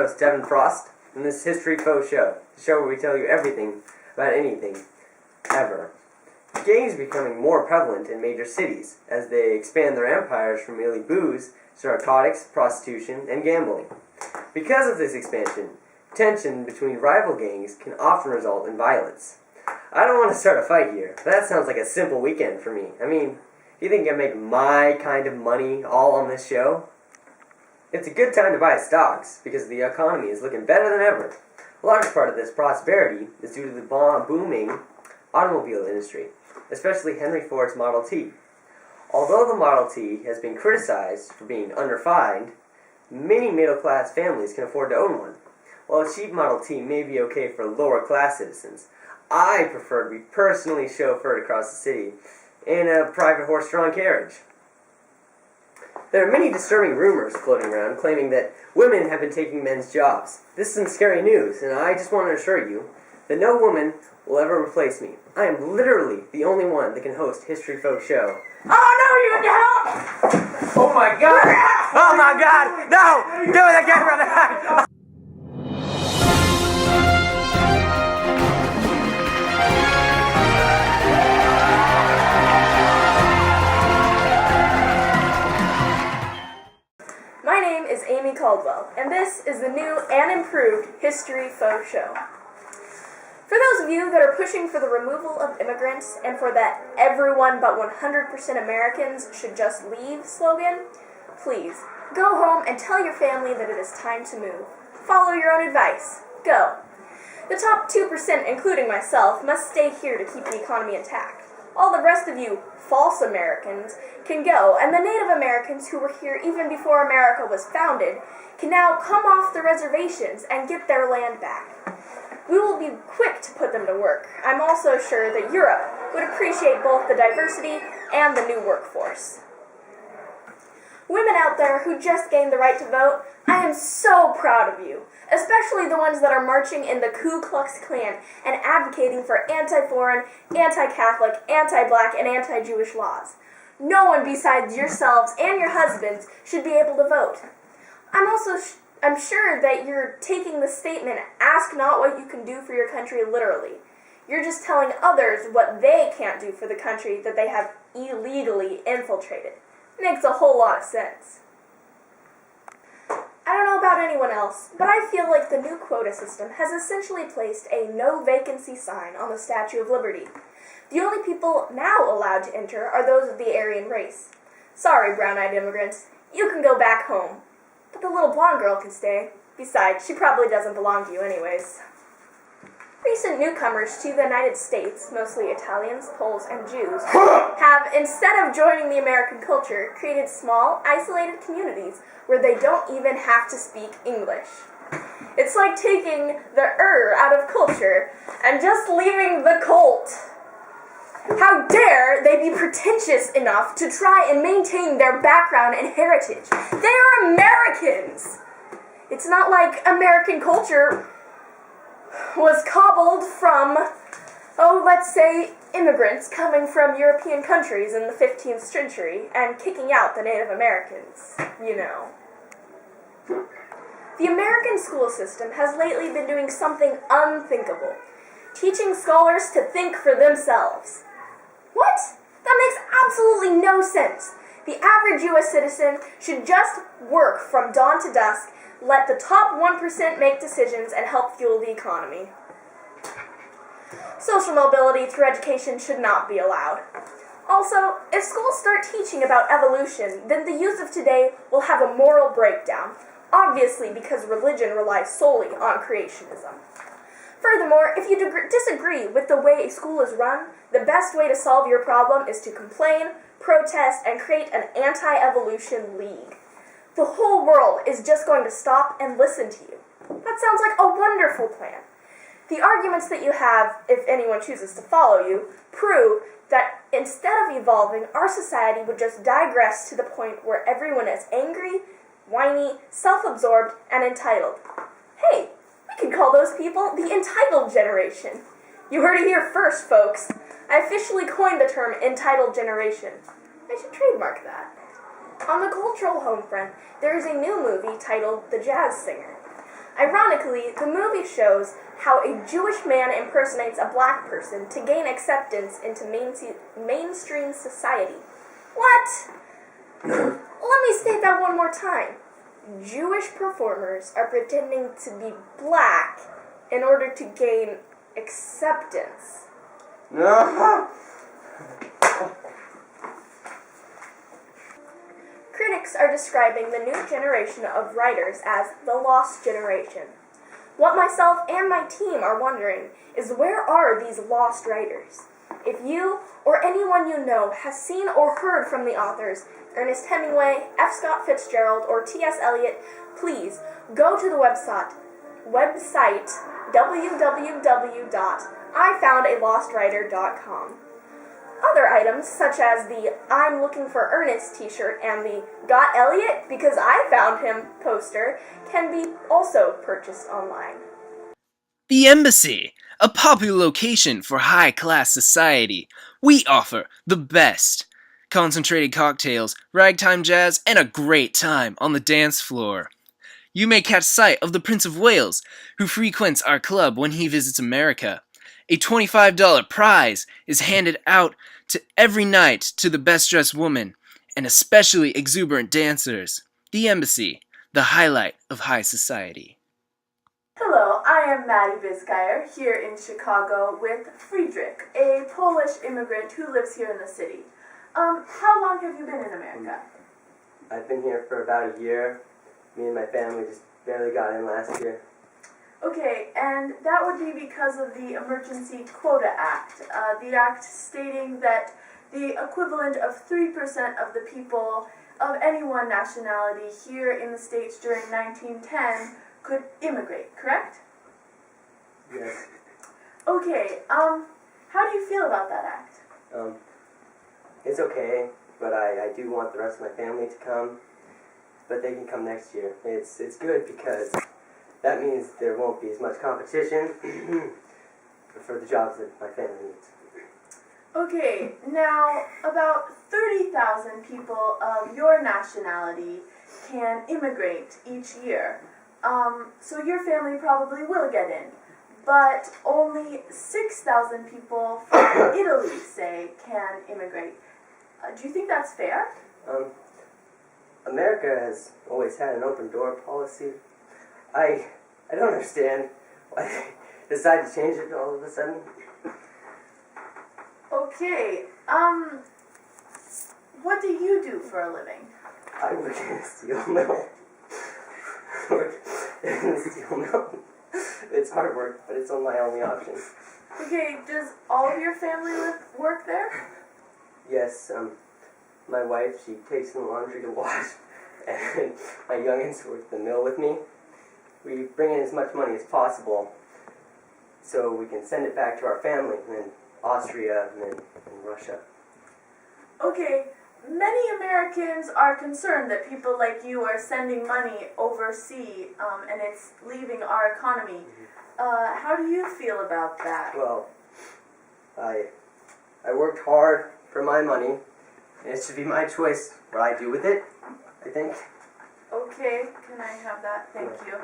host, Devin Frost, and this is History Faux Show, the show where we tell you everything about anything, ever. Gangs are becoming more prevalent in major cities as they expand their empires from merely booze to narcotics, prostitution, and gambling. Because of this expansion, tension between rival gangs can often result in violence. I don't want to start a fight here, but that sounds like a simple weekend for me. I mean, you think I make my kind of money all on this show? It's a good time to buy stocks because the economy is looking better than ever. A large part of this prosperity is due to the booming automobile industry, especially Henry Ford's Model T. Although the Model T has been criticized for being underfined, many middle-class families can afford to own one. While a cheap Model T may be okay for lower-class citizens, I prefer to be personally chauffeured across the city in a private horse-drawn carriage. There are many disturbing rumors floating around claiming that women have been taking men's jobs. This is some scary news, and I just want to assure you that no woman will ever replace me. I am literally the only one that can host History Faux Show. Oh no, you don't! Oh my god! Oh my god! No! Do it again, brother! My name is Amy Caldwell, and this is the new and improved History Faux Show. For those of you that are pushing for the removal of immigrants and for that everyone but 100% Americans should just leave slogan, please, go home and tell your family that it is time to move. Follow your own advice. Go. The top 2%, including myself, must stay here to keep the economy intact. All the rest of you false Americans can go, and the Native Americans who were here even before America was founded can now come off the reservations and get their land back. We will be quick to put them to work. I'm also sure that Europe would appreciate both the diversity and the new workforce. Women out there who just gained the right to vote, I am so proud of you, especially the ones that are marching in the Ku Klux Klan and advocating for anti-foreign, anti-Catholic, anti-black, and anti-Jewish laws. No one besides yourselves and your husbands should be able to vote. I'm sure that you're taking the statement, "Ask not what you can do for your country," literally. You're just telling others what they can't do for the country that they have illegally infiltrated. Makes a whole lot of sense. I don't know about anyone else, but I feel like the new quota system has essentially placed a no vacancy sign on the Statue of Liberty. The only people now allowed to enter are those of the Aryan race. Sorry, brown-eyed immigrants, you can go back home. But the little blonde girl can stay. Besides, she probably doesn't belong to you anyways. Recent newcomers to the United States, mostly Italians, Poles, and Jews, have, instead of joining the American culture, created small, isolated communities where they don't even have to speak English. It's like taking the out of culture and just leaving the cult. How dare they be pretentious enough to try and maintain their background and heritage? They are Americans! It's not like American culture was cobbled from, let's say, immigrants coming from European countries in the 15th century and kicking out the Native Americans, you know. The American school system has lately been doing something unthinkable, teaching scholars to think for themselves. What? That makes absolutely no sense. The average U.S. citizen should just work from dawn to dusk, let the top 1% make decisions, and help fuel the economy. Social mobility through education should not be allowed. Also, if schools start teaching about evolution, then the youth of today will have a moral breakdown, obviously because religion relies solely on creationism. Furthermore, if you disagree with the way a school is run, the best way to solve your problem is to complain, protest, and create an anti-evolution league. The whole world is just going to stop and listen to you. That sounds like a wonderful plan. The arguments that you have, if anyone chooses to follow you, prove that instead of evolving, our society would just digress to the point where everyone is angry, whiny, self-absorbed, and entitled. Hey, we could call those people the entitled generation. You heard it here first, folks. I officially coined the term entitled generation. I should trademark that. On the cultural home front, there is a new movie titled The Jazz Singer. Ironically, the movie shows how a Jewish man impersonates a black person to gain acceptance into mainstream society. What? Let me state that one more time. Jewish performers are pretending to be black in order to gain acceptance. Critics are describing the new generation of writers as the lost generation. What myself and my team are wondering is, where are these lost writers? If you or anyone you know has seen or heard from the authors Ernest Hemingway, F. Scott Fitzgerald, or T.S. Eliot, please go to the website www.ifoundalostwriter.com. Other items, such as the I'm Looking for Ernest t-shirt and the Got Elliot Because I Found Him poster, can be also purchased online. The Embassy, a popular location for high-class society. We offer the best. Concentrated cocktails, ragtime jazz, and a great time on the dance floor. You may catch sight of the Prince of Wales, who frequents our club when he visits America. A $25 prize is handed out to every night to the best-dressed woman, and especially exuberant dancers. The Embassy, the highlight of high society. Hello, I am Maddie Bisgeyer here in Chicago with Friedrich, a Polish immigrant who lives here in the city. How long have you been in America? I've been here for about a year. Me and my family just barely got in last year. Okay, and that would be because of the Emergency Quota Act, the act stating that the equivalent of 3% of the people of any one nationality here in the States during 1910 could immigrate, correct? Yes. Okay, how do you feel about that act? It's okay, but I do want the rest of my family to come, but they can come next year. It's good because that means there won't be as much competition for the jobs that my family needs. Okay, now about 30,000 people of your nationality can immigrate each year. So your family probably will get in. But only 6,000 people from Italy, say, can immigrate. Do you think that's fair? America has always had an open door policy. I don't understand why they decided to change it all of a sudden. Okay, what do you do for a living? I work in a steel mill. It's hard work, but it's my only option. Okay, does all of your family work there? Yes, my wife, she takes in the laundry to wash, and my youngins work the mill with me. We bring in as much money as possible so we can send it back to our family in Austria and in Russia. Okay, many Americans are concerned that people like you are sending money overseas and it's leaving our economy. How do you feel about that? Well, I worked hard for my money, and it should be my choice what I do with it, I think. Okay, can I have that? Thank you.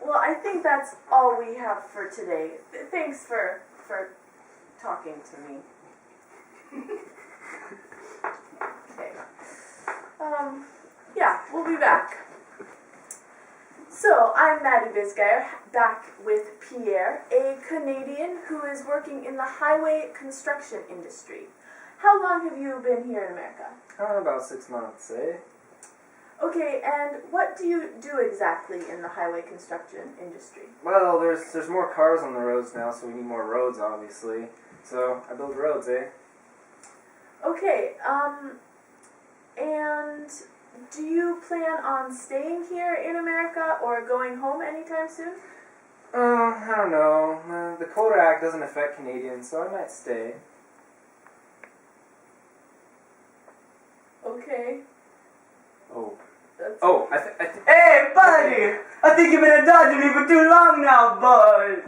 Well, I think that's all we have for today. Thanks for talking to me. Okay. Yeah, we'll be back. So, I'm Maddie Bisgeyer, back with Pierre, a Canadian who is working in the highway construction industry. How long have you been here in America? About 6 months, eh? Okay, and what do you do exactly in the highway construction industry? Well, there's more cars on the roads now, so we need more roads, obviously. So, I build roads, eh? Okay, and do you plan on staying here in America or going home anytime soon? I don't know. The Quota Act doesn't affect Canadians, so I might stay. Okay. Oh. That's Hey, buddy! I think you've been dodging me for too long now, bud.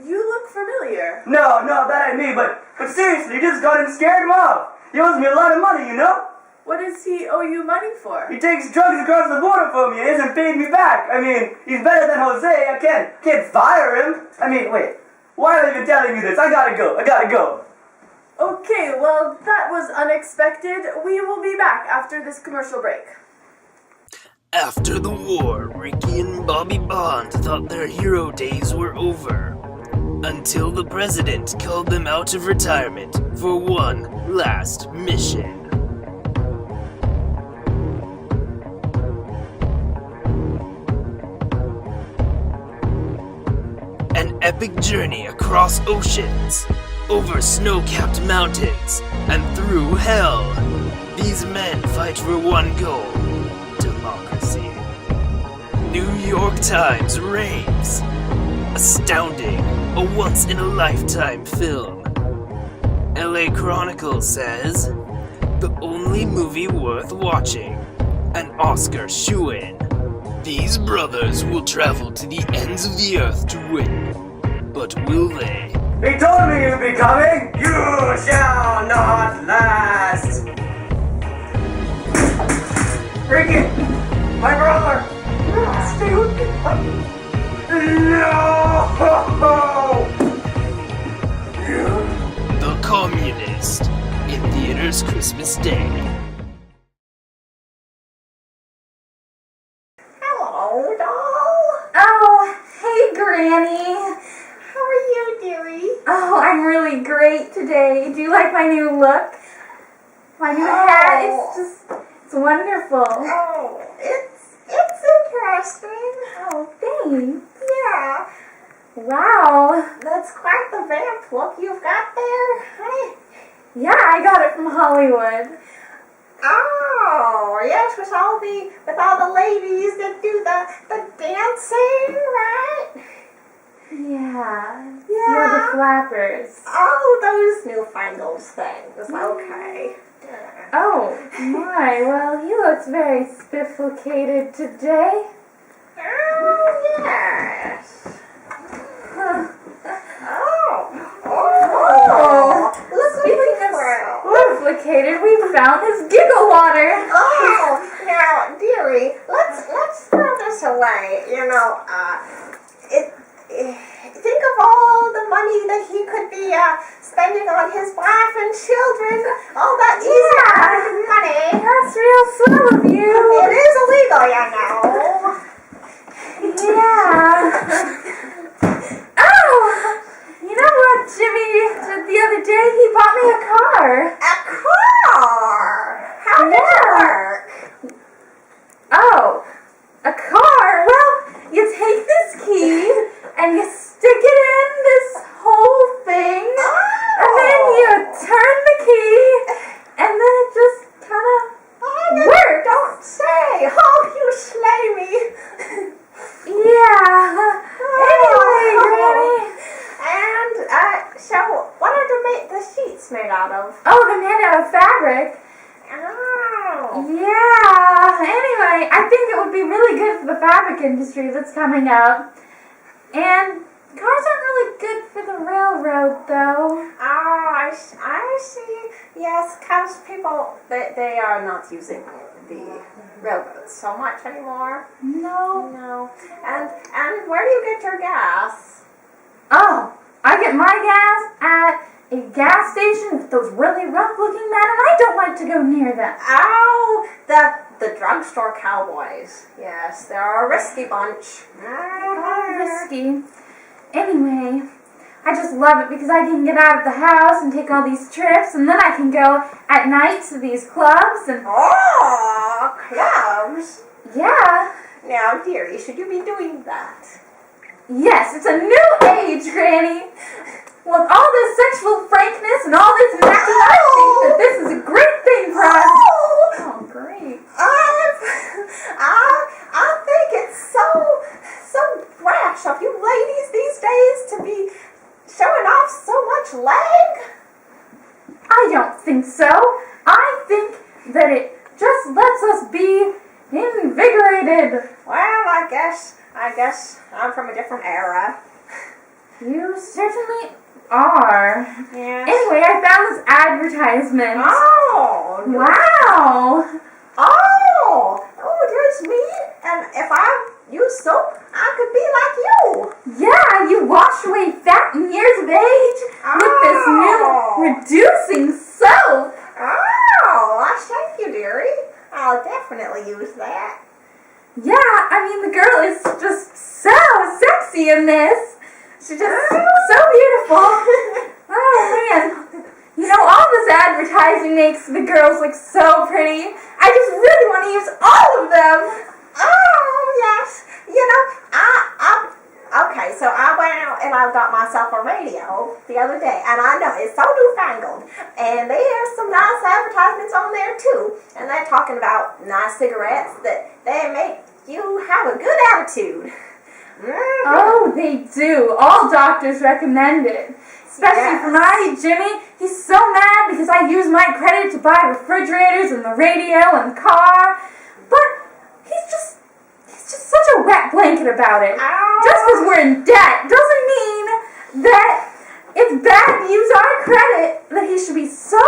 You look familiar. No, that ain't me, but seriously, you just got him, scared him off. He owes me a lot of money, you know? What does he owe you money for? He takes drugs across the border for me and hasn't paid me back. I mean, he's better than Jose. I can't fire him. I mean, wait. Why are you telling me this? I gotta go. Okay, well, that was unexpected. We will be back after this commercial break. After the war, Ricky and Bobby Bond thought their hero days were over. Until the president called them out of retirement for one last mission. An epic journey across oceans, over snow-capped mountains, and through hell. These men fight for one goal: democracy. New York Times raves. Astounding, a once-in-a-lifetime film. LA Chronicle says, the only movie worth watching. An Oscar shoo-in. These brothers will travel to the ends of the earth to win. But will they? He told me you'd be coming. You shall not last. Ricky, my brother. Stay with me. No! The Communist in theaters Christmas Day. Hello, doll. Oh, hey, Granny. How are you, dearie? Oh, I'm really great today. Do you like my new look? My new hat? It's wonderful. Oh, it's interesting. Oh, thanks. Yeah, Wow. that's quite the vamp look you've got there. Hey. Yeah, I got it from Hollywood. Oh, yes, with all the ladies that do the dancing, right? Yeah. Yeah. The flappers. Oh, those newfangled things. Okay. Oh, my. Well, he looks very spifflicated today. Oh, yes. Huh. Oh. Look Speaking at of this. spifflicated, we found his giggle water. Oh, now, dearie, let's throw this away. You know, think of all the money that he could be spending on his wife and children. All that easy money. That's real swell of you. It is illegal, you know. Yeah. Oh! You know what Jimmy did the other day? He bought me a car. A car. How does it work? Oh, a car? Well, you take this key and you stick it in this whole thing, and then you turn the key, and then it just kind of works. Don't say. Oh, you slay me. Yeah. Anyway, Granny. And, so, what are the sheets made out of? Oh, they're made out of fabric. Oh. Yeah. Anyway, I think it would be really good for the fabric industry that's coming up. And cars aren't really good for the railroad, though. Oh, I see. Yes, because people, they are not using the railroads so much anymore. No. No. And where do you get your gas? Oh, I get my gas at a gas station with those really rough-looking men, and I don't like to go near them. Oh, the drugstore cowboys. Yes, they're a risky bunch. Oh, risky. Anyway, I just love it because I can get out of the house and take all these trips, and then I can go at night to these clubs and... Oh, clubs. Yeah. Now, dearie, should you be doing that? Yes, it's a new age, Granny. With all this sexual frankness and all this macking, I think that this is a great thing for us. Oh, great. I think it's so brash of you ladies these days to be showing off so much leg. I don't think so. I think that it just lets us be invigorated. Well, I guess I'm from a different era. You certainly are. Yes. Anyway, I found this advertisement. Oh, Wow. Oh, there's me. And if I use soap, I could be like you. Yeah, you wash away fat and years of age with this new reducing soap. Oh, thank you, dearie. I'll definitely use that. Yeah, I mean, the girl is just so sexy in this. She's just so beautiful. Oh, man. You know, all this advertising makes the girls look so pretty. I just really want to use all of them. Oh, yes. You know, okay, so I went out and I got myself a radio the other day, and I know it's so newfangled, and there's some nice advertisements on there too, and they're talking about nice cigarettes that they make you have a good attitude. Mm-hmm. Oh, they do. All doctors recommend it. Especially for my Jimmy. He's so mad because I use my credit to buy refrigerators and the radio and the car, but he's just such a wet blanket about it. Just because we're in debt doesn't mean that it's bad to use our credit, that he should be so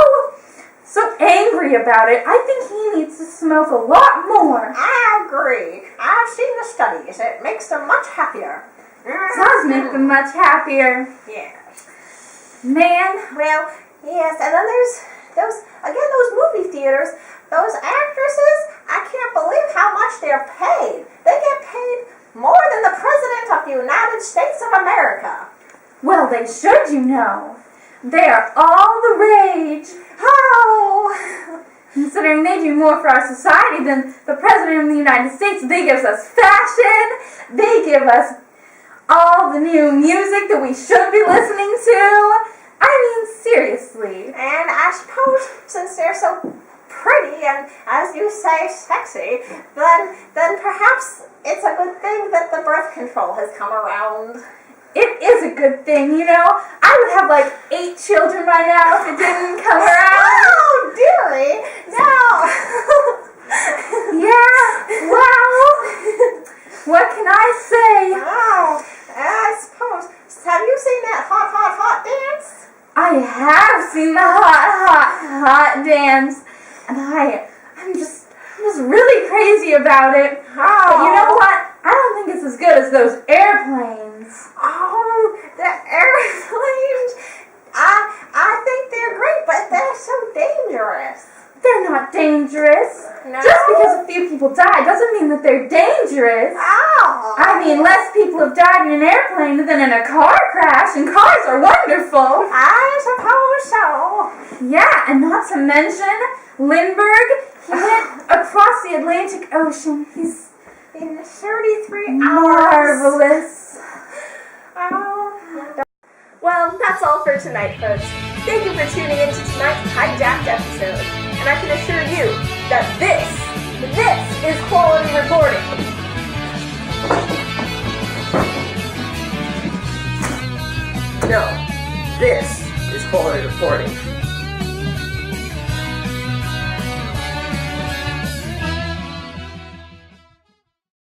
angry about it. I think he needs to smoke a lot more. I agree. I've seen the studies. It makes them much happier. It does make them much happier. Yes. Man. Well, yes, and then there's those movie theaters, those actresses, I can't believe how much they're paid. They get paid more than the President of the United States of America. Well, they should, you know. They are all the rage. Oh! Considering they do more for our society than the President of the United States. They give us fashion. They give us all the new music that we should be listening to. I mean, seriously. And I suppose since they're so pretty and, as you say, sexy, then perhaps it's a good thing that the birth control has come around. It is a good thing, you know. I would have like 8 children by now if it didn't come around. Oh, dearie, no. Yeah, well, what can I say? Oh, I suppose. Have you seen that hot dance? I have seen the hot dance, and I'm just really crazy about it. Oh. But you know what? I don't think it's as good as those airplanes. Oh, the airplanes. I think they're great, but they're so dangerous. They're not dangerous. No? Just because a few people die doesn't mean that they're dangerous. Oh. I mean, less people have died in an airplane than in a car crash, and cars are wonderful. I suppose so. Yeah, and not to mention, Lindbergh, he went across the Atlantic Ocean. He's in 33 hours. marvelous. Oh. Well, that's all for tonight, folks. Thank you for tuning in to tonight's hijacked episode. And I can assure you that this is quality reporting. No, this is quality reporting.